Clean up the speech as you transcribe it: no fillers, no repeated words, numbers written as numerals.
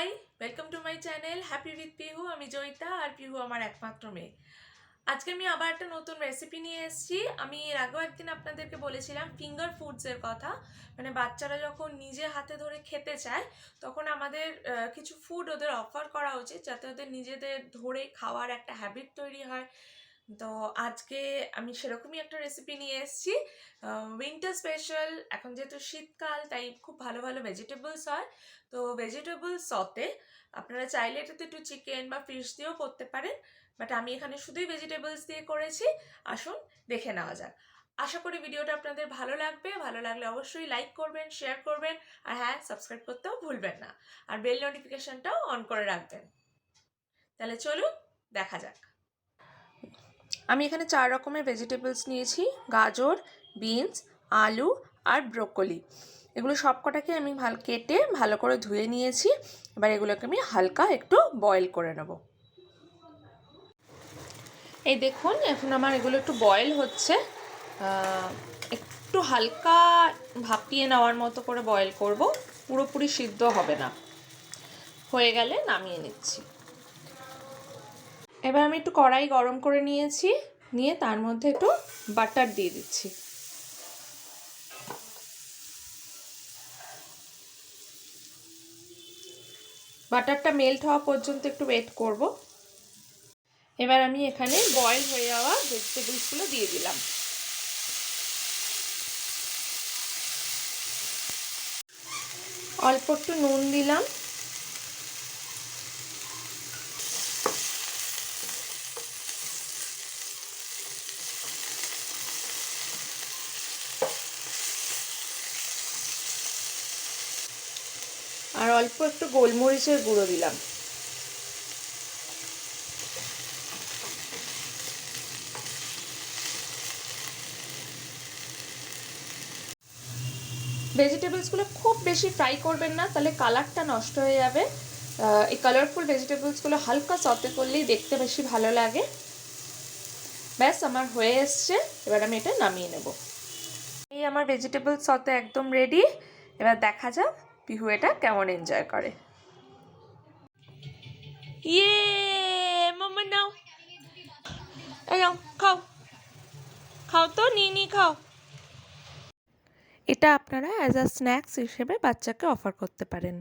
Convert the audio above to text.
High, welcome to my channel happy with Pihu. আমি জয়িতা আর পিহু আমার একমাত্র মেয়ে। আজকে আমি আবার একটা নতুন রেসিপি নিয়ে এসেছি। আমি এর আগেও একদিন আপনাদেরকে বলেছিলাম ফিঙ্গার ফুডসের কথা, মানে বাচ্চারা যখন নিজে হাতে ধরে খেতে চায় তখন আমাদের কিছু ফুড ওদের অফার করা উচিত, যাতে ওদের নিজেদের ধরে খাওয়ার একটা হ্যাবিট তৈরি হয়। তো আজকে আমি সেরকমই একটা রেসিপি নিয়ে এসেছি, উইন্টার স্পেশাল। এখন যেহেতু শীতকাল তাই খুব ভালো ভালো ভেজিটেবলস হয়। তো ভেজিটেবল সতে আপনারা চাইলে এটাতে একটু চিকেন বা ফিশ দিয়েও করতে পারেন, বাট আমি এখানে শুধুই ভেজিটেবলস দিয়ে করেছি। আসুন দেখে নেওয়া যাক। আশা করি ভিডিওটা আপনাদের ভালো লাগবে। ভালো লাগলে অবশ্যই লাইক করবেন, শেয়ার করবেন, আর হ্যাঁ, সাবস্ক্রাইব করতেও ভুলবেন না, আর বেল নোটিফিকেশনটাও অন করে রাখবেন। তাহলে চলুন দেখা যাক। আমি এখানে 4 রকমের ভেজিটেবলস নিয়েছি: গাজর, বিনস, আলু আর ব্রোকলি। এগুলো সব কটাকে আমি কেটে ভালো করে ধুয়ে নিয়েছি। এবার এগুলোকে আমি হালকা একটু বয়েল করে নেব। এই দেখুন, এখন আমার এগুলো একটু বয়েল হচ্ছে। একটু হালকা ভাপিয়ে নেওয়ার মতো করে বয়েল করব, পুরোপুরি সিদ্ধ হবে না। হয়ে গেলে নামিয়ে নিচ্ছি। এবার আমি একটু কড়াই গরম করে নিয়েছি, নিয়ে তার মধ্যে একটু বাটার দিয়ে দিচ্ছি। বাটারটা মেল্ট হওয়া পর্যন্ত একটু ওয়েট করব। এবার আমি এখানে বয়েল হয়ে যাওয়া ভেজিটেবলসগুলো দিয়ে দিলাম। অল্প একটু নুন দিলাম। আর অল্প একটু গোলমরিচের গুঁড়ো দিলাম। ভেজিটেবলসগুলো খুব বেশি ফ্রাই করবেন না, তাহলে কালারটা নষ্ট হয়ে যাবে। এই কালারফুল ভেজিটেবলসগুলো হালকা সতে করলেই দেখতে বেশি ভালো লাগে। ব্যাস, আমার হয়ে এসছে। এবার আমি এটা নামিয়ে নেব। এই আমার ভেজিটেবল সতে একদম রেডি। এবার দেখা যাক পিহু এটা কেমন এনজয় করে। ইয়ে মাম্মা নাও, নাও খাও, খাও তো, নিয়ে খাও। এটা আপনারা অ্যাজ আ স্ন্যাক্স হিসেবে বাচ্চাকে অফার করতে পারেন।